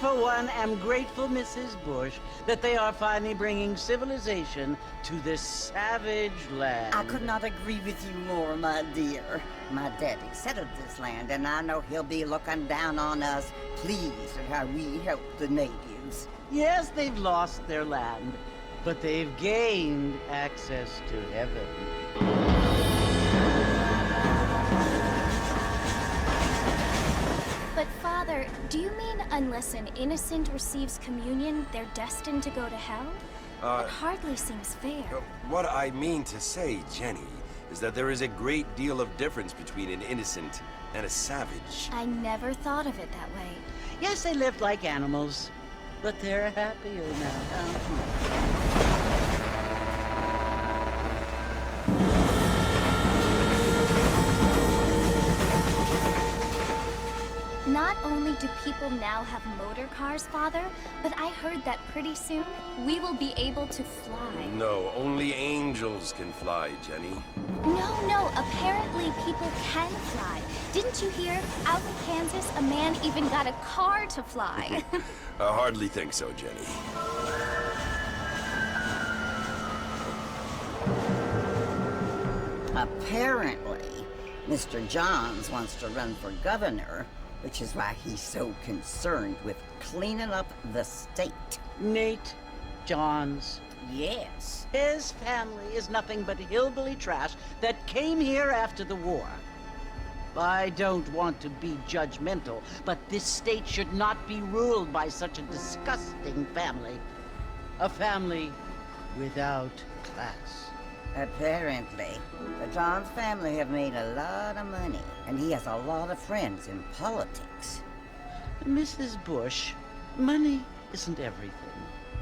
for one, am grateful, Mrs. Bush, that they are finally bringing civilization to this savage land. I could not agree with you more, my dear. My daddy settled this land, and I know he'll be looking down on us, pleased at how we help the natives. Yes, they've lost their land, but they've gained access to heaven. But Father, do you mean unless an innocent receives communion, they're destined to go to hell? That hardly seems fair. What I mean to say, Jenny, is that there is a great deal of difference between an innocent and a savage. I never thought of it that way. Yes, they lived like animals, but they're happier now. Not only do people now have motor cars, Father, but I heard that pretty soon we will be able to fly. No, only angels can fly, Jenny. No, apparently people can fly. Didn't you hear? Out in Kansas, a man even got a car to fly. I hardly think so, Jenny. Apparently, Mr. Johns wants to run for governor, which is why he's so concerned with cleaning up the state. Nate Johns. Yes. His family is nothing but hillbilly trash that came here after the war. I don't want to be judgmental, but this state should not be ruled by such a disgusting family. A family without class. Apparently, the Johns family have made a lot of money, and he has a lot of friends in politics. Mrs. Bush, money isn't everything.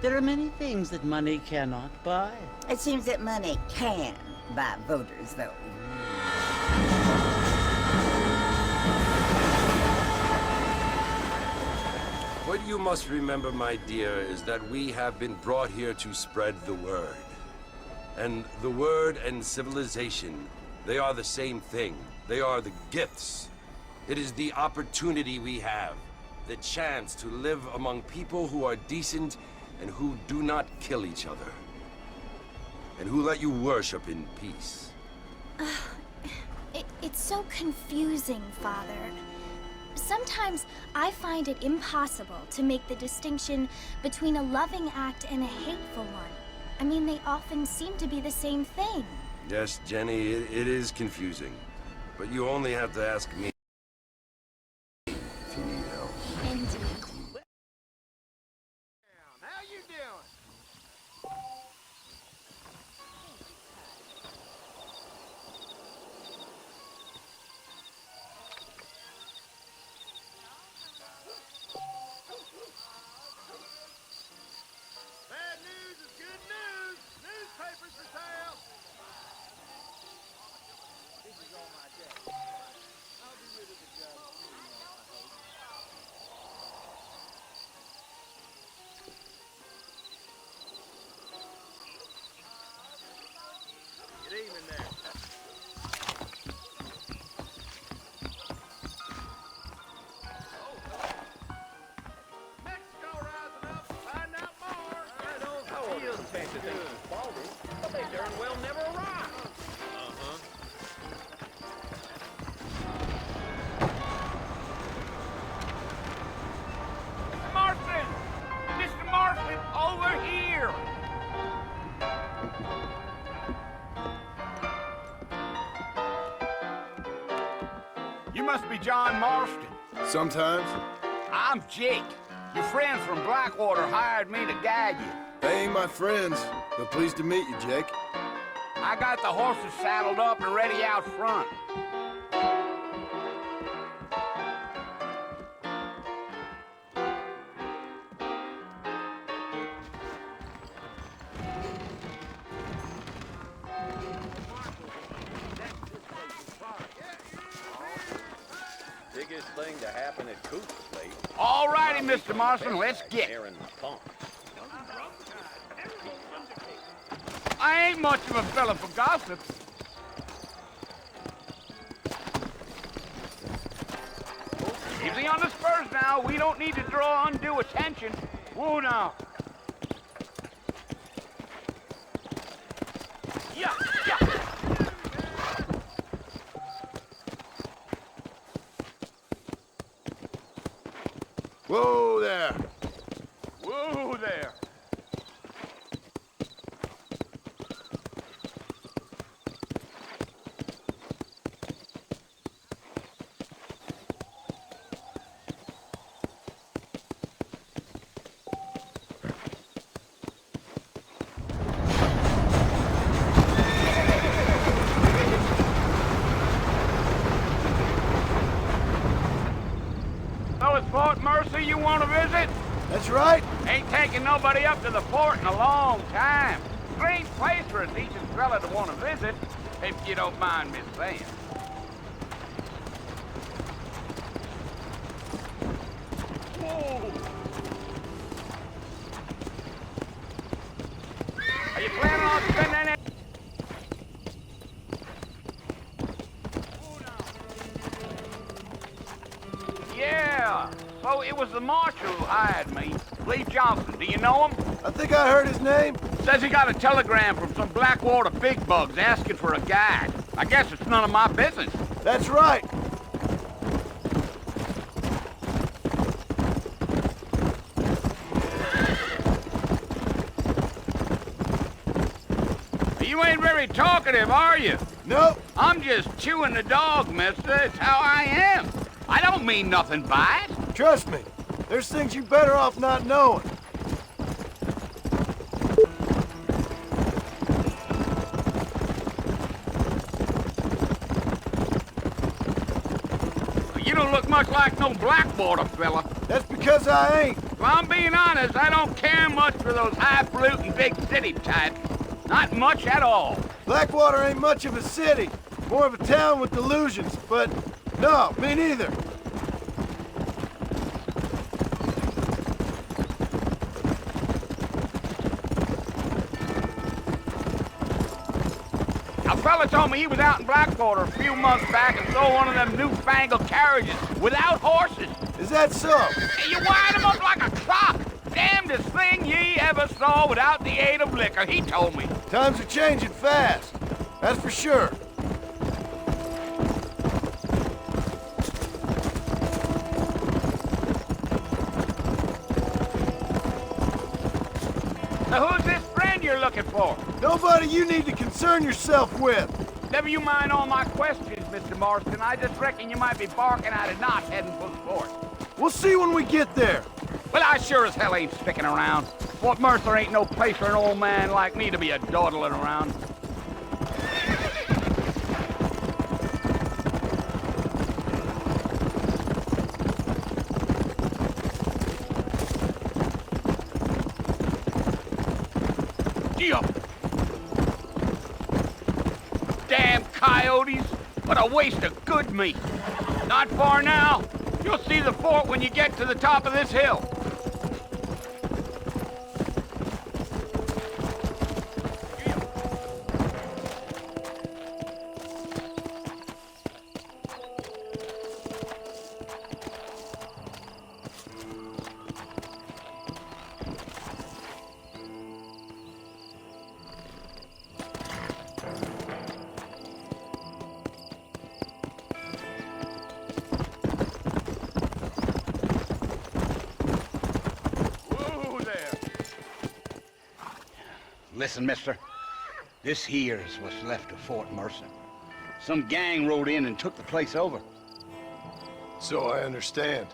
There are many things that money cannot buy. It seems that money can buy voters, though. What you must remember, my dear, is that we have been brought here to spread the word. And the word and civilization, they are the same thing. They are the gifts. It is the opportunity we have, the chance to live among people who are decent and who do not kill each other, and who let you worship in peace. It's so confusing, Father. Sometimes I find it impossible to make the distinction between a loving act and a hateful one. I mean, they often seem to be the same thing. Yes, Jenny, it is confusing. But you only have to ask me if you need help. Indeed. How you doing? Bad news is good news. Newspapers for sale. This is on my desk. I'll be rid of the job soon, I hope. Good evening there. Mexico rising up, find out more. Yeah, those field chances ain't baldy, but they darn well never arrive. Mr. Marston! Mr. Marston, over here! You must be John Marston. Sometimes. I'm Jake. Your friends from Blackwater hired me to guide you. They ain't my friends, but pleased to meet you, Jake. I got the horses saddled up and ready out front. Biggest thing to happen at Cooper's Lake. All righty, Mr. Marston, let's get. Aaron Pump. I ain't much of a fella for gossip. Easy on the spur ours now. We don't need to draw undue attention. Whoa, now. Yeah, yeah. Whoa there. Whoa there. So it's Fort Mercy you want to visit? That's right. Ain't taking nobody up to the fort in a long time. Strange place for a decent fella to want to visit, if you don't mind me saying. Whoa! Are you planning on spending it? Yeah, so it was the marshal who hired me. Lee Johnson, do you know him? I think I heard his name. Says he got a telegram from some Blackwater big bugs asking for a guide. I guess it's none of my business. That's right. You ain't very talkative, are you? Nope. I'm just chewing the dog, mister. It's how I am. I don't mean nothing by it. Trust me. There's things you better off not knowing. You don't look much like no Blackwater fella. That's because I ain't. If I'm being honest, I don't care much for those highfalutin big city types. Not much at all. Blackwater ain't much of a city. More of a town with delusions, but no, me neither. A fella told me he was out in Blackwater a few months back and saw one of them newfangled carriages without horses. Is that so? You wind him up like a clock. Damnedest thing ye ever saw without the aid of liquor, he told me. Times are changing fast. That's for sure. Now who's this friend you're looking for? Nobody you need to concern yourself with. Never you mind all my questions, Mr. Marston. I just reckon you might be barking out a knot heading for the fort. We'll see when we get there. Well, I sure as hell ain't sticking around. Fort Mercer ain't no place for an old man like me to be a dawdling around. Gee-up! Damn coyotes! What a waste of good meat! Not far now. You'll see the fort when you get to the top of this hill. Listen, mister. This here is what's left of Fort Mercer. Some gang rode in and took the place over. So I understand.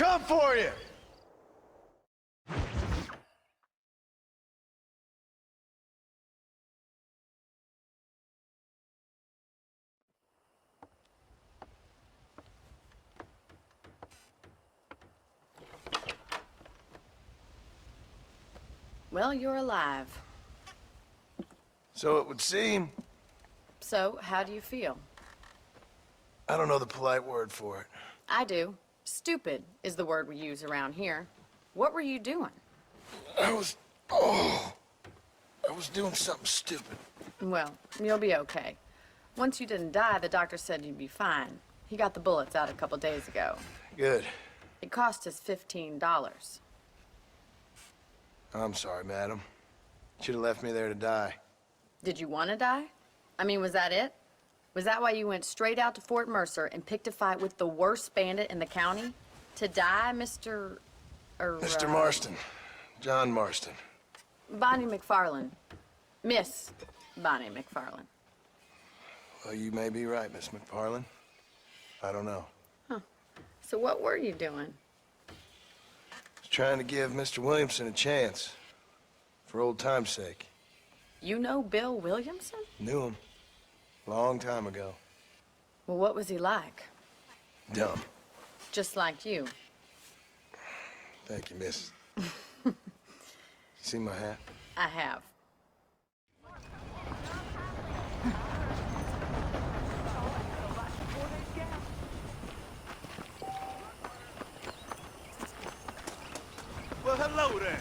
come for you! Well, you're alive. So it would seem. So, how do you feel? I don't know the polite word for it. I do. Stupid is the word we use around here. What were you doing? I was doing something stupid. Well, you'll be okay. Once you didn't die, the doctor said you'd be fine. He got the bullets out a couple days ago. Good. It cost us $15. I'm sorry, madam. Should have left me there to die. Did you want to die? I mean, was that it? Was that why you went straight out to Fort Mercer and picked a fight with the worst bandit in the county? To die, Mr. Mr. Marston. John Marston. Bonnie McFarlane. Miss Bonnie McFarlane. Well, you may be right, Miss McFarlane. I don't know. So what were you doing? I was trying to give Mr. Williamson a chance. For old time's sake. You know Bill Williamson? Knew him. Long time ago. Well, what was he like? Dumb. Just like you. Thank you, miss. You see my hat? I have. Well, hello there.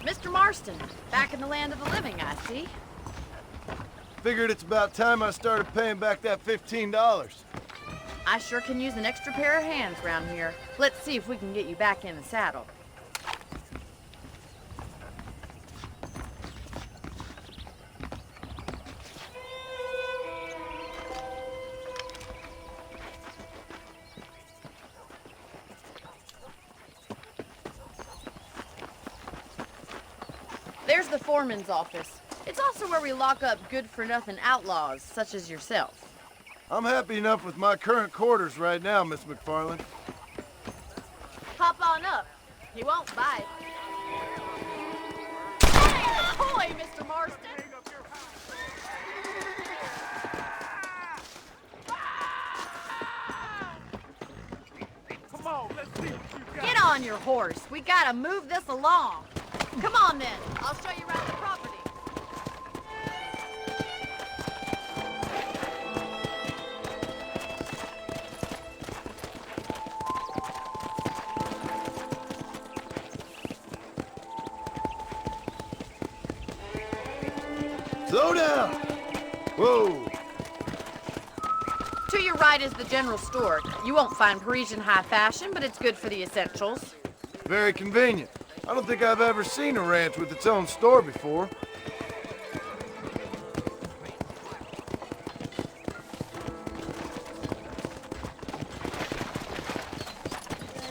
Mr. Marston, back in the land of the living, I see. Figured it's about time I started paying back that $15. I sure can use an extra pair of hands around here. Let's see if we can get you back in the saddle. There's the foreman's office. It's also where we lock up good-for-nothing outlaws, such as yourself. I'm happy enough with my current quarters right now, Miss McFarlane. Hop on up. He won't bite. Ahoy, Mr. Marston! Come on, let's see what you got. Get on your horse. We gotta move this along. Come on, then. I'll show you around the property. Slow down! Whoa! To your right is the general store. You won't find Parisian high fashion, but it's good for the essentials. Very convenient. I don't think I've ever seen a ranch with its own store before.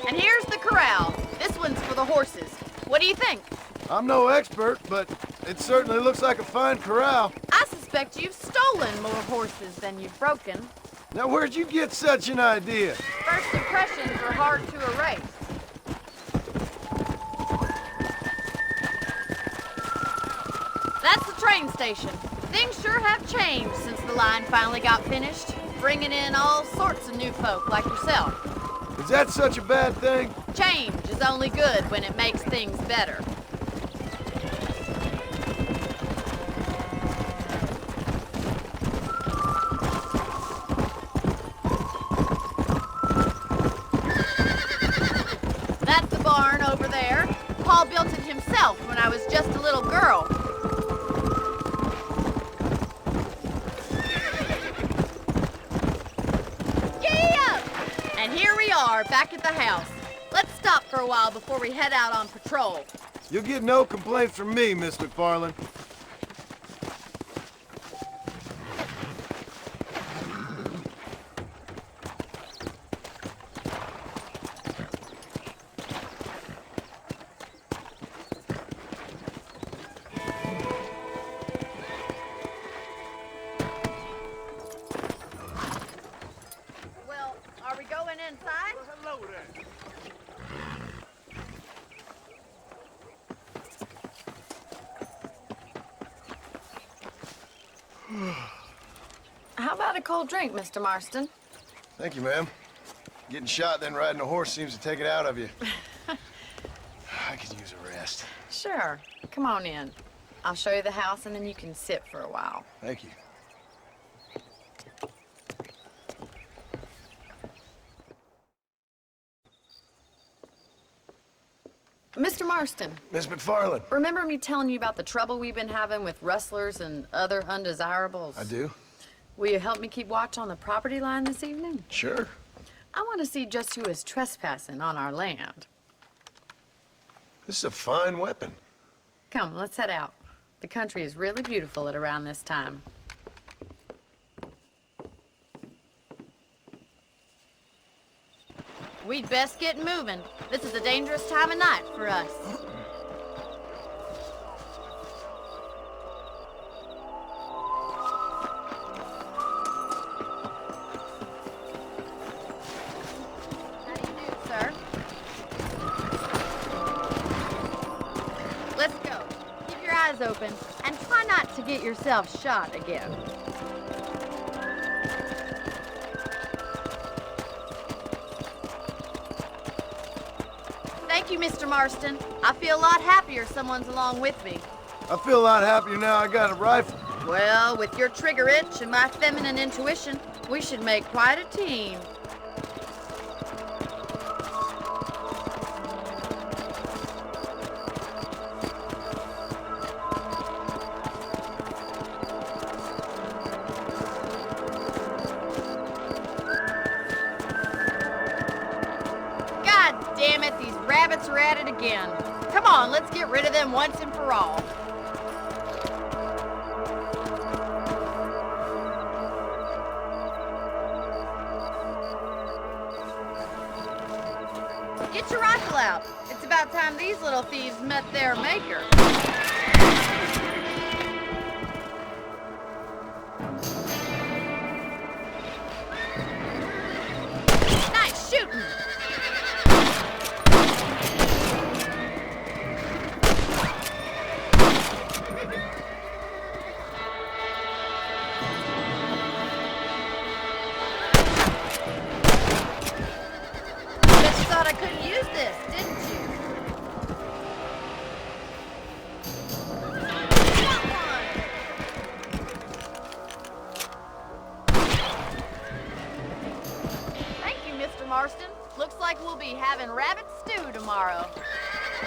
And here's the corral. This one's for the horses. What do you think? I'm no expert, but it certainly looks like a fine corral. I suspect you've stolen more horses than you've broken. Now, where'd you get such an idea? First impressions are hard to erase. That's the train station. Things sure have changed since the line finally got finished, bringing in all sorts of new folk like yourself. Is that such a bad thing? Change is only good when it makes things better. That's the barn over there. Paul built it himself when I was just a little girl. And here we are, back at the house. Let's stop for a while before we head out on patrol. You'll get no complaints from me, Miss McFarlane. How about a cold drink, Mr. Marston? Thank you, ma'am. Getting shot, then riding a horse seems to take it out of you. I could use a rest. Sure. Come on in. I'll show you the house, and then you can sit for a while. Thank you. Mr. Marston, Miss McFarland. remember me telling you about the trouble we've been having with rustlers and other undesirables? I do. Will you help me keep watch on the property line this evening? Sure. I want to see just who is trespassing on our land. This is a fine weapon. Come, let's head out. The country is really beautiful at around this time. We'd best get moving. This is a dangerous time of night for us. How do you do, sir? Let's go. Keep your eyes open and try not to get yourself shot again. Thank you, Mr. Marston. I feel a lot happier someone's along with me. I feel a lot happier now I got a rifle. Well, with your trigger itch and my feminine intuition, we should make quite a team. God damn it, these rabbits are at it again. Come on, let's get rid of them once and for all. Get your rifle out. It's about time these little thieves met their maker. Nice shooting. Bet you thought I couldn't use this, didn't you? Got one. Thank you, Mr. Marston. Looks like we'll be having rabbit stew tomorrow.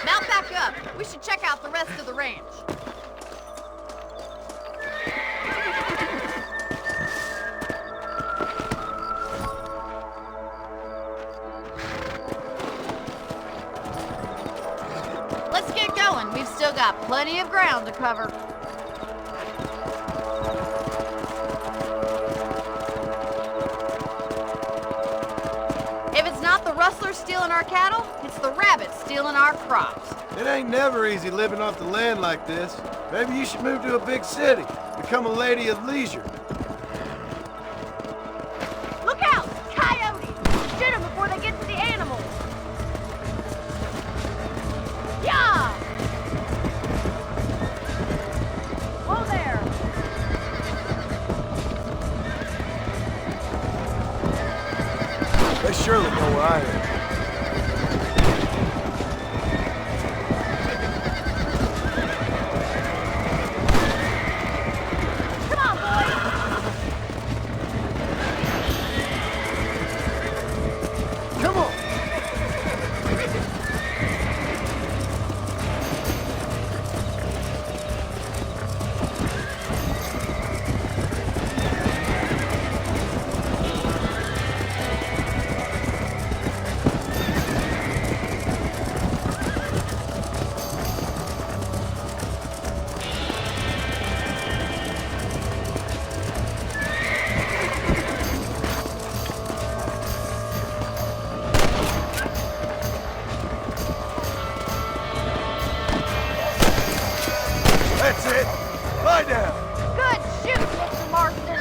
Mount back up. We should check out the rest of the ranch. Let's get going. We've still got plenty of ground to cover. If it's not the rustlers stealing our cattle, it's the rabbits stealing our crops. It ain't never easy living off the land like this. Maybe you should move to a big city. Become a lady of leisure. Look out! Coyotes! Shoot them before they get to the animals! Yeah! Whoa there! They surely know where I am. Come on, boys! Come on! That's it! Lie down! Good shoot, Mr. Marston!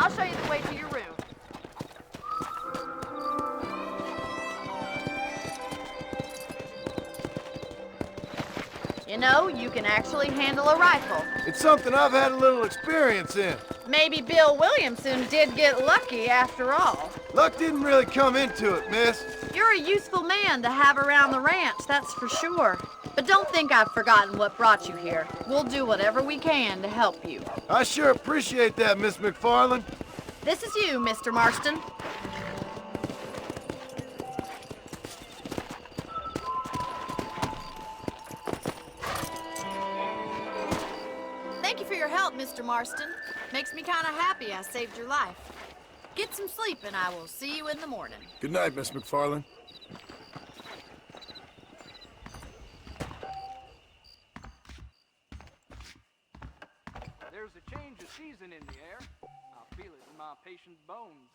I'll show you the way to your room. You know, you can actually handle a rifle. It's something I've had a little experience in. Maybe Bill Williamson did get lucky after all. Luck didn't really come into it, miss. You're a useful man to have around the ranch, that's for sure. But don't think I've forgotten what brought you here. We'll do whatever we can to help you. I sure appreciate that, Miss McFarland. This is you, Mr. Marston. Thank you for your help, Mr. Marston. Makes me kind of happy I saved your life. Get some sleep and I will see you in the morning. Good night, Miss McFarland. There's a change of season in the air. I feel it in my patient's bones.